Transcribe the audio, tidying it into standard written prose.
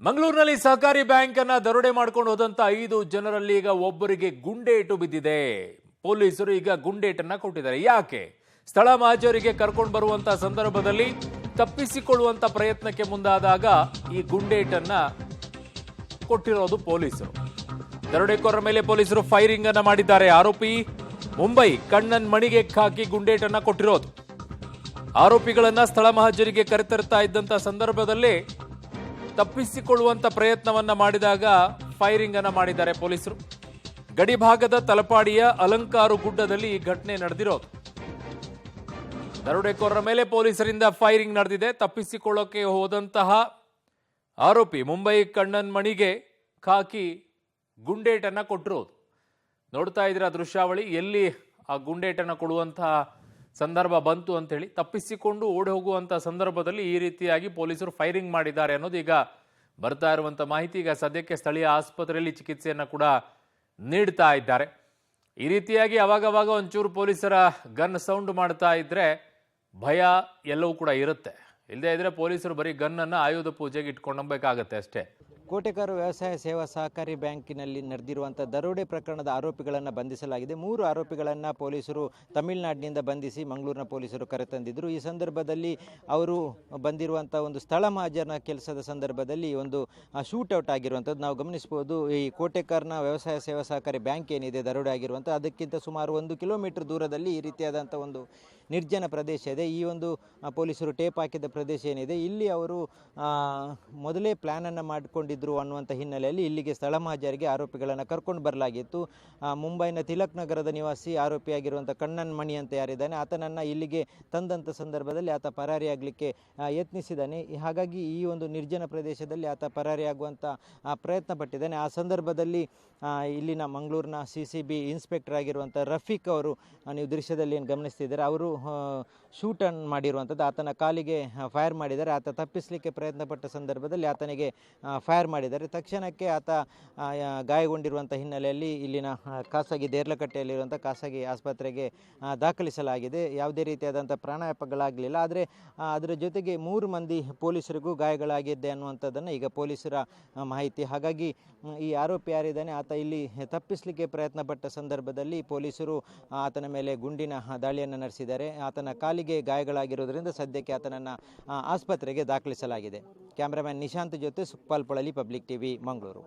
ಮಂಗಳೂರಿನಲ್ಲಿ ಸಹಕಾರಿ ಬ್ಯಾಂಕ್ ಅನ್ನ ದರೋಡೆ ಮಾಡ್ಕೊಂಡು ಹೋದಂತ 5 ಜನರಲ್ಲಿ ಈಗ ಒಬ್ಬರಿಗೆ ಗುಂಡೇಟು ಬಿದ್ದಿದೆ. ಪೊಲೀಸರು ಈಗ ಗುಂಡೇಟನ್ನ ಕೊಟ್ಟಿದ್ದಾರೆ. ಯಾಕೆ? ಸ್ಥಳ ಮಹಜರಿಗೆ ಕರ್ಕೊಂಡು ಬರುವಂತ ಸಂದರ್ಭದಲ್ಲಿ ತಪ್ಪಿಸಿಕೊಳ್ಳುವಂತ ಪ್ರಯತ್ನಕ್ಕೆ ಮುಂದಾದಾಗ ಈ ಗುಂಡೇಟನ್ನ ಕೊಟ್ಟಿರೋದು ಪೊಲೀಸರು. ದರೋಡೆಕೋರರ ಮೇಲೆ ಪೊಲೀಸರು ಫೈರಿಂಗ್ ಅನ್ನ ಮಾಡಿದ್ದಾರೆ. ಆರೋಪಿ ಮುಂಬೈ ಕಣ್ಣನ್ ಮಣಿಗೆ ಹಾಕಿ ಗುಂಡೇಟನ್ನ ಕೊಟ್ಟಿರೋದು. ಆರೋಪಿಗಳನ್ನ ಸ್ಥಳ ಮಹಜರಿಗೆ ಕರೆತರ್ತಾ ಇದ್ದಂತ ಸಂದರ್ಭದಲ್ಲಿ ತಪ್ಪಿಸಿಕೊಳ್ಳುವಂತ ಪ್ರಯತ್ನವನ್ನ ಮಾಡಿದಾಗ ಫೈರಿಂಗ್ ಅನ್ನ ಮಾಡಿದ್ದಾರೆ ಪೊಲೀಸರು. ಗಡಿ ಭಾಗದ ತಲಪಾಡಿಯ ಅಲಂಕಾರು ಗುಡ್ಡದಲ್ಲಿ ಈ ಘಟನೆ ನಡೆದಿರೋದು. ದರೋಡೆಕೋರರ ಮೇಲೆ ಪೊಲೀಸರಿಂದ ಫೈರಿಂಗ್ ನಡೆದಿದೆ. ತಪ್ಪಿಸಿಕೊಳ್ಳೋಕೆ ಹೋದಂತಹ ಆರೋಪಿ ಮುಂಬೈ ಕಣ್ಣನ್ ಮಣಿಗೆ ಖಾಕಿ ಗುಂಡೇಟನ್ನ ಕೊಟ್ಟಿರೋದು. ನೋಡ್ತಾ ಇದ್ದೀರಾ ದೃಶ್ಯಾವಳಿ, ಎಲ್ಲಿ ಆ ಗುಂಡೇಟನ್ನ ಕೊಡುವಂತಹ ಸಂದರ್ಭ ಬಂತು ಅಂತೇಳಿ. ತಪ್ಪಿಸಿಕೊಂಡು ಓಡಿ ಹೋಗುವಂತ ಸಂದರ್ಭದಲ್ಲಿ ಈ ರೀತಿಯಾಗಿ ಪೊಲೀಸರು ಫೈರಿಂಗ್ ಮಾಡಿದ್ದಾರೆ ಅನ್ನೋದು ಈಗ ಬರ್ತಾ ಇರುವಂತ ಮಾಹಿತಿ. ಈಗ ಸದ್ಯಕ್ಕೆ ಸ್ಥಳೀಯ ಆಸ್ಪತ್ರೆಯಲ್ಲಿ ಚಿಕಿತ್ಸೆಯನ್ನ ಕೂಡ ನೀಡ್ತಾ ಇದ್ದಾರೆ. ಈ ರೀತಿಯಾಗಿ ಅವಾಗವಾಗ ಒಂಚೂರು ಪೊಲೀಸರ ಗನ್ ಸೌಂಡ್ ಮಾಡ್ತಾ ಇದ್ರೆ ಭಯ ಎಲ್ಲವೂ ಕೂಡ ಇರುತ್ತೆ. ಇಲ್ಲದೇ ಇದ್ರೆ ಪೊಲೀಸರು ಬರೀ ಗನ್ ಅನ್ನ ಆಯುಧ ಪೂಜೆಗೆ ಇಟ್ಕೊಂಡೋಗ್ಬೇಕಾಗತ್ತೆ ಅಷ್ಟೇ. ಕೋಟೆಕಾರು ವ್ಯವಸಾಯ ಸೇವಾ ಸಹಕಾರಿ ಬ್ಯಾಂಕಿನಲ್ಲಿ ನಡೆದಿರುವಂಥ ದರೋಡೆ ಪ್ರಕರಣದ ಆರೋಪಿಗಳನ್ನು ಬಂಧಿಸಲಾಗಿದೆ. 3 ಆರೋಪಿಗಳನ್ನು ಪೊಲೀಸರು ತಮಿಳುನಾಡಿನಿಂದ ಬಂಧಿಸಿ ಮಂಗಳೂರಿನ ಪೊಲೀಸರು ಕರೆತಂದಿದ್ದರು. ಈ ಸಂದರ್ಭದಲ್ಲಿ ಅವರು ಬಂದಿರುವಂಥ ಒಂದು ಸ್ಥಳ ಮಹಜರ್ನ ಕೆಲಸದ ಸಂದರ್ಭದಲ್ಲಿ ಒಂದು ಶೂಟೌಟ್ ಆಗಿರುವಂಥದ್ದು ನಾವು ಗಮನಿಸ್ಬೋದು. ಈ ಕೋಟೆಕಾರ್ನ ವ್ಯವಸಾಯ ಸೇವಾ ಸಹಕಾರಿ ಬ್ಯಾಂಕ್ ಏನಿದೆ ದರೋಡೆ ಆಗಿರುವಂಥ ಅದಕ್ಕಿಂತ ಸುಮಾರು 1 ಕಿಲೋಮೀಟರ್ ದೂರದಲ್ಲಿ ಈ ರೀತಿಯಾದಂಥ ಒಂದು ನಿರ್ಜನ ಪ್ರದೇಶ ಇದೆ. ಈ ಒಂದು ಪೊಲೀಸರು ಟೇಪ್ ಹಾಕಿದ ಪ್ರದೇಶ ಏನಿದೆ ಇಲ್ಲಿ ಅವರು ಮೊದಲೇ ಪ್ಲ್ಯಾನನ್ನು ಮಾಡಿಕೊಂಡಿದ್ದರು ಅನ್ನುವಂಥ ಹಿನ್ನೆಲೆಯಲ್ಲಿ ಇಲ್ಲಿಗೆ ಸ್ಥಳ ಮಹಜರಿಗೆ ಆರೋಪಿಗಳನ್ನು ಕರ್ಕೊಂಡು ಬರಲಾಗಿತ್ತು. ಮುಂಬೈನ ತಿಲಕ್ ನಗರದ ನಿವಾಸಿ ಆರೋಪಿಯಾಗಿರುವಂಥ ಕಣ್ಣನ್ ಮಣಿ ಅಂತ ಯಾರಿದ್ದಾನೆ ಆತನನ್ನು ಇಲ್ಲಿಗೆ ತಂದಂಥ ಸಂದರ್ಭದಲ್ಲಿ ಆತ ಪರಾರಿಯಾಗಲಿಕ್ಕೆ ಯತ್ನಿಸಿದ್ದಾನೆ. ಹಾಗಾಗಿ ಈ ಒಂದು ನಿರ್ಜನ ಪ್ರದೇಶದಲ್ಲಿ ಆತ ಪರಾರಿಯಾಗುವಂಥ ಪ್ರಯತ್ನ ಪಟ್ಟಿದ್ದಾನೆ. ಆ ಸಂದರ್ಭದಲ್ಲಿ ಇಲ್ಲಿನ ಮಂಗಳೂರಿನ CCB ಇನ್ಸ್ಪೆಕ್ಟರ್ ಆಗಿರುವಂಥ ರಫೀಕ್ ಅವರು ನೀವು ದೃಶ್ಯದಲ್ಲಿ ಏನು ಗಮನಿಸ್ತಿದ್ದಾರೆ ಅವರು ಶೂಟನ್ನು ಮಾಡಿರುವಂಥದ್ದು. ಆತನ ಕಾಲಿಗೆ ಫೈರ್ ಮಾಡಿದ್ದಾರೆ. ಆತ ತಪ್ಪಿಸಲಿಕ್ಕೆ ಪ್ರಯತ್ನ ಪಟ್ಟ ಸಂದರ್ಭದಲ್ಲಿ ಆತನಿಗೆ ಫೈರ್ ಮಾಡಿದ್ದಾರೆ. ತಕ್ಷಣಕ್ಕೆ ಆತ ಗಾಯಗೊಂಡಿರುವಂಥ ಹಿನ್ನೆಲೆಯಲ್ಲಿ ಇಲ್ಲಿನ ಖಾಸಗಿ ದೇರ್ಲಕಟ್ಟೆಯಲ್ಲಿರುವಂಥ ಖಾಸಗಿ ಆಸ್ಪತ್ರೆಗೆ ದಾಖಲಿಸಲಾಗಿದೆ. ಯಾವುದೇ ರೀತಿಯಾದಂಥ ಪ್ರಾಣಾಪಾಯಗಳಾಗಲಿಲ್ಲ. ಆದರೆ ಅದರ ಜೊತೆಗೆ 3 ಮಂದಿ ಪೊಲೀಸರಿಗೂ ಗಾಯಗಳಾಗಿದೆ ಅನ್ನುವಂಥದ್ದನ್ನು ಈಗ ಪೊಲೀಸರ ಮಾಹಿತಿ. ಹಾಗಾಗಿ ಈ ಆರೋಪಿ ಯಾರಿದ್ದಾನೆ ಆತ ಇಲ್ಲಿ ತಪ್ಪಿಸಲಿಕ್ಕೆ ಪ್ರಯತ್ನ ಪಟ್ಟ ಸಂದರ್ಭದಲ್ಲಿ ಪೊಲೀಸರು ಆತನ ಮೇಲೆ ಗುಂಡಿನ ದಾಳಿಯನ್ನು ನಡೆಸಿದ್ದಾರೆ. ಆತನ ಕಾಲಿಗೆ ಗಾಯಗಳಾಗಿರೋದ್ರಿಂದ ಸದ್ಯಕ್ಕೆ ಆತನನ್ನು ಆಸ್ಪತ್ರೆಗೆ ದಾಖಲಿಸಲಾಗಿದೆ. ಕ್ಯಾಮ್ರಾಮನ್ ನಿಶಾಂತ್ ಜೊತೆ ಸುಕ್ಪಾಲ್ ಪೊಳಲಿ, ಪಬ್ಲಿಕ್ ಟಿವಿ, ಮಂಗಳೂರು.